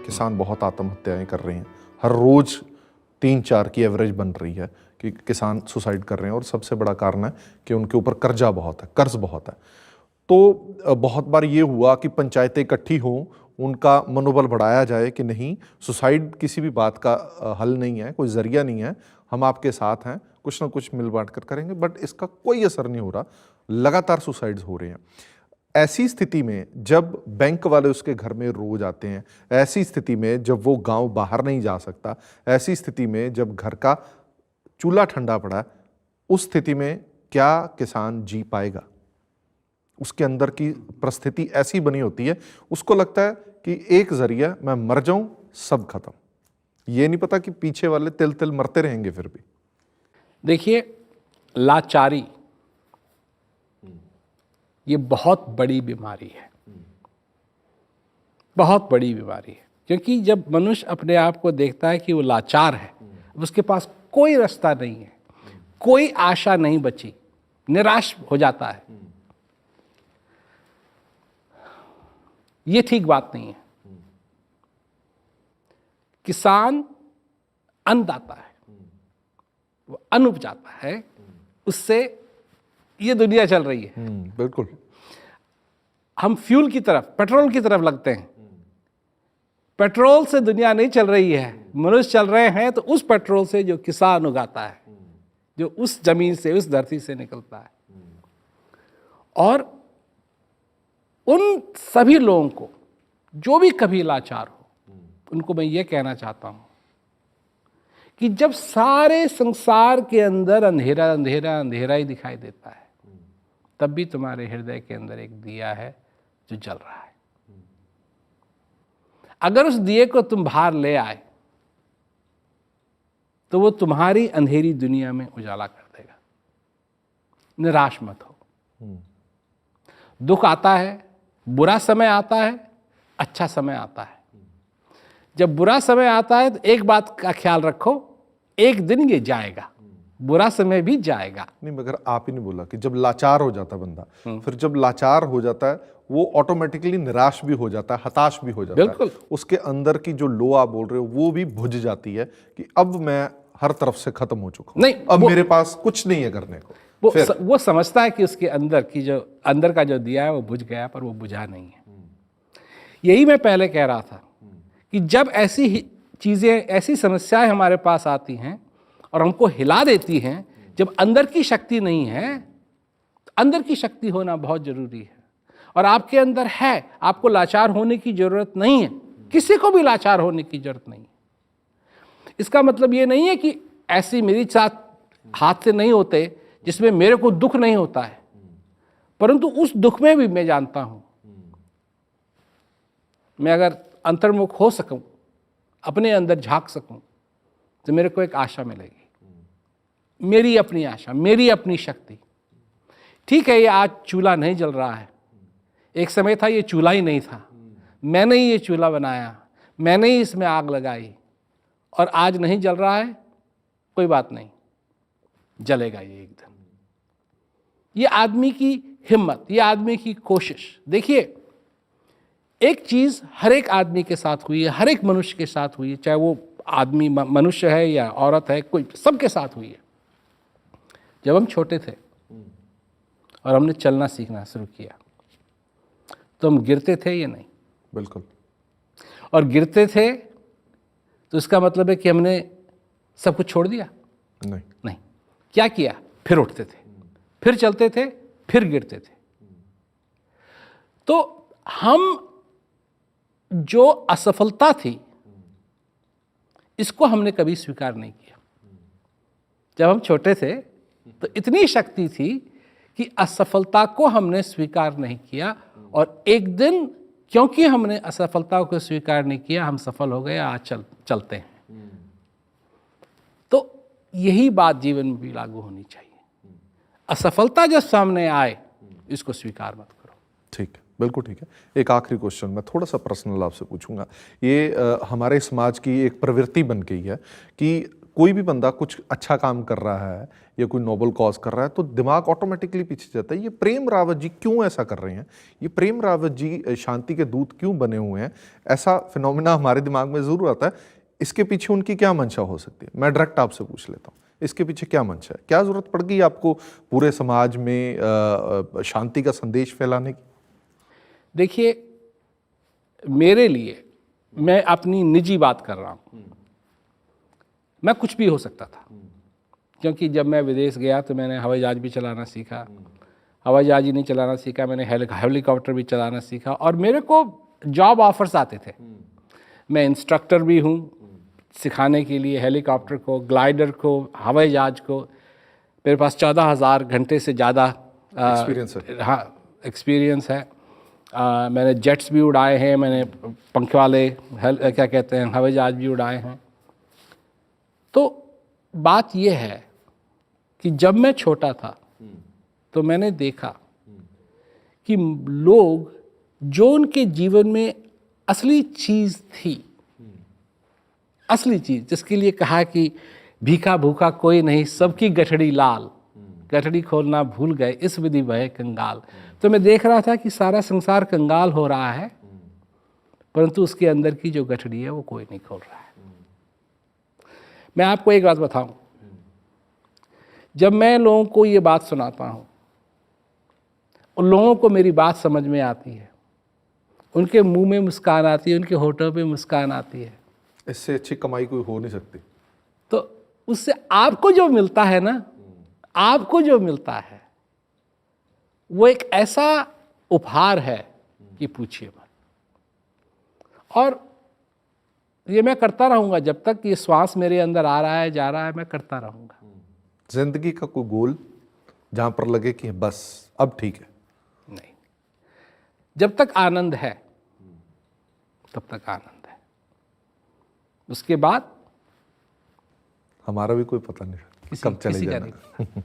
किसान बहुत आत्महत्याएं कर रहे हैं, हर रोज 3-4 की एवरेज बन रही है कि किसान सुसाइड कर रहे हैं, और सबसे बड़ा कारण है कि उनके ऊपर कर्जा बहुत है, कर्ज बहुत है। तो बहुत बार ये हुआ कि पंचायतें इकट्ठी हों, उनका मनोबल बढ़ाया जाए कि नहीं, सुसाइड किसी भी बात का हल नहीं है, कोई जरिया नहीं है, हम आपके साथ हैं, कुछ ना कुछ मिल बांट कर करेंगे, बट इसका कोई असर नहीं हो रहा, लगातार सुसाइड्स हो रहे हैं। ऐसी स्थिति में जब बैंक वाले उसके घर में रोज आते हैं, ऐसी स्थिति में जब वो गांव बाहर नहीं जा सकता, ऐसी स्थिति में जब घर का चूल्हा ठंडा पड़ा है, उस स्थिति में क्या किसान जी पाएगा? उसके अंदर की परिस्थिति ऐसी बनी होती है, उसको लगता है कि एक जरिया, मैं मर जाऊं सब खत्म। ये नहीं पता कि पीछे वाले तिल तिल मरते रहेंगे फिर भी। देखिए, लाचारी ये बहुत बड़ी बीमारी है, बहुत बड़ी बीमारी है। क्योंकि जब मनुष्य अपने आप को देखता है कि वो लाचार है, उसके पास कोई रास्ता नहीं है, कोई आशा नहीं बची, निराश हो जाता है। ये ठीक बात नहीं है। किसान अन्नदाता है, वो अन्न उपजाता है, उससे ये दुनिया चल रही है। बिल्कुल। हम फ्यूल की तरफ, पेट्रोल की तरफ लगते हैं। पेट्रोल से दुनिया नहीं चल रही है, मनुष्य चल रहे हैं तो उस पेट्रोल से जो किसान उगाता है, जो उस जमीन से, उस धरती से निकलता है। और उन सभी लोगों को जो भी कभी लाचार हो, उनको मैं ये कहना चाहता हूं कि जब सारे संसार के अंदर अंधेरा अंधेरा अंधेरा ही दिखाई देता है, तब भी तुम्हारे हृदय के अंदर एक दिया है जो जल रहा है। अगर उस दिए को तुम बाहर ले आए तो वो तुम्हारी अंधेरी दुनिया में उजाला कर देगा। निराश मत हो। दुख आता है, बुरा समय आता है, अच्छा समय आता है। जब बुरा समय आता है तो एक बात का ख्याल रखो, एक दिन ये जाएगा, बुरा समय भी जाएगा। नहीं, मगर आप ही ने बोला कि जब लाचार हो जाता बंदा, फिर जब लाचार हो जाता है वो ऑटोमेटिकली निराश भी हो जाता है, हताश भी हो जाता बिल्कुल। है। उसके अंदर की जो लो आप बोल रहे हो वो भी बुझ जाती है कि अब मैं हर तरफ से खत्म हो चुका हूं, नहीं, अब मेरे पास कुछ नहीं है करने को। वो समझता है कि उसके अंदर की जो अंदर का जो दिया है वो बुझ गया, पर वो बुझा नहीं है। यही मैं पहले कह रहा था कि जब ऐसी चीजें, ऐसी समस्याएं हमारे पास आती हैं और हमको हिला देती हैं, जब अंदर की शक्ति नहीं है, तो अंदर की शक्ति होना बहुत जरूरी है। और आपके अंदर है, आपको लाचार होने की जरूरत नहीं है, किसी को भी लाचार होने की जरूरत नहीं है। इसका मतलब ये नहीं है कि ऐसी मेरी साथ हाथ से नहीं होते जिसमें मेरे को दुख नहीं होता है, परंतु उस दुख में भी मैं जानता हूं, मैं अगर अंतर्मुख हो सकूं, अपने अंदर झांक सकूं, तो मेरे को एक आशा मिलेगी, मेरी अपनी आशा, मेरी अपनी शक्ति। ठीक है, ये आज चूल्हा नहीं जल रहा है, एक समय था ये चूल्हा ही नहीं था, मैंने ही ये चूल्हा बनाया, मैंने ही इसमें आग लगाई, और आज नहीं जल रहा है, कोई बात नहीं, जलेगा ये एक दिन। ये आदमी की हिम्मत, ये आदमी की कोशिश। देखिए, एक चीज हर एक आदमी के साथ हुई है, हर एक मनुष्य के साथ हुई है, चाहे वो आदमी मनुष्य है या औरत है, कोई, सबके साथ हुई है। जब हम छोटे थे और हमने चलना सीखना शुरू किया, तो हम गिरते थे या नहीं? बिल्कुल। और गिरते थे तो इसका मतलब है कि हमने सब कुछ छोड़ दिया? नहीं। क्या किया? फिर उठते थे, फिर चलते थे, फिर गिरते थे। तो हम जो असफलता थी, इसको हमने कभी स्वीकार नहीं किया। जब हम छोटे थे तो इतनी शक्ति थी कि असफलता को हमने स्वीकार नहीं किया, और एक दिन क्योंकि हमने असफलता को स्वीकार नहीं किया, हम सफल हो गए, आज चलते हैं। तो यही बात जीवन में भी लागू होनी चाहिए। असफलता जब सामने आए, इसको स्वीकार मत करो। ठीक है, बिल्कुल ठीक है। एक आखिरी क्वेश्चन मैं थोड़ा सा पर्सनल आपसे पूछूंगा। ये हमारे समाज की एक प्रवृत्ति बन गई है कि कोई भी बंदा कुछ अच्छा काम कर रहा है या कोई नोबल कॉज कर रहा है तो दिमाग ऑटोमेटिकली पीछे जाता है। ये प्रेम रावत जी क्यों ऐसा कर रहे हैं, ये प्रेम रावत जी शांति के दूत क्यों बने हुए हैं, ऐसा फिनोमिना हमारे दिमाग में ज़रूर आता है। इसके पीछे उनकी क्या मंशा हो सकती है, मैं डायरेक्ट आपसे पूछ लेता हूँ, इसके पीछे क्या मंशा है, क्या ज़रूरत पड़ गई आपको पूरे समाज में शांति का संदेश फैलाने की? देखिए, मेरे लिए, मैं अपनी निजी बात कर रहा हूँ, मैं कुछ भी हो सकता था, क्योंकि जब मैं विदेश गया तो मैंने हवाई जहाज भी चलाना सीखा, हवाई जहाज ही नहीं चलाना सीखा, मैंने हेलीकॉप्टर भी चलाना सीखा, और मेरे को जॉब ऑफर्स आते थे। मैं इंस्ट्रक्टर भी हूँ सिखाने के लिए, हेलीकॉप्टर को, ग्लाइडर को, हवाई जहाज को। मेरे पास 14,000 घंटे से ज़्यादा एक्सपीरियंस है। हाँ, एक्सपीरियंस है। मैंने जेट्स भी उड़ाए हैं, मैंने पंख वाले क्या कहते हैं हवाई जहाज भी उड़ाए हैं। तो बात यह है कि जब मैं छोटा था तो मैंने देखा कि लोग, जो उनके जीवन में असली चीज़ थी, असली चीज़ जिसके लिए कहा कि भीखा भूखा कोई नहीं, सबकी गठड़ी लाल, गठड़ी खोलना भूल गए इस विधि भय कंगाल। तो मैं देख रहा था कि सारा संसार कंगाल हो रहा है, परंतु उसके अंदर की जो गठड़ी है वो कोई नहीं खोल रहा है। मैं आपको एक बात बताऊं, जब मैं लोगों को ये बात सुनाता हूं, उन लोगों को मेरी बात समझ में आती है, उनके मुंह में मुस्कान आती है, उनके होठों पे मुस्कान आती है, इससे अच्छी कमाई कोई हो नहीं सकती। तो उससे आपको जो मिलता है ना, आपको जो मिलता है वो एक ऐसा उपहार है कि पूछिए मत। और ये मैं करता रहूंगा जब तक ये श्वास मेरे अंदर आ रहा है, जा रहा है, मैं करता रहूंगा। जिंदगी का कोई गोल जहां पर लगे कि बस अब ठीक है? नहीं, जब तक आनंद है तब तक आनंद है, उसके बाद हमारा भी कोई पता नहीं कब चले किसी का जाना। नहीं।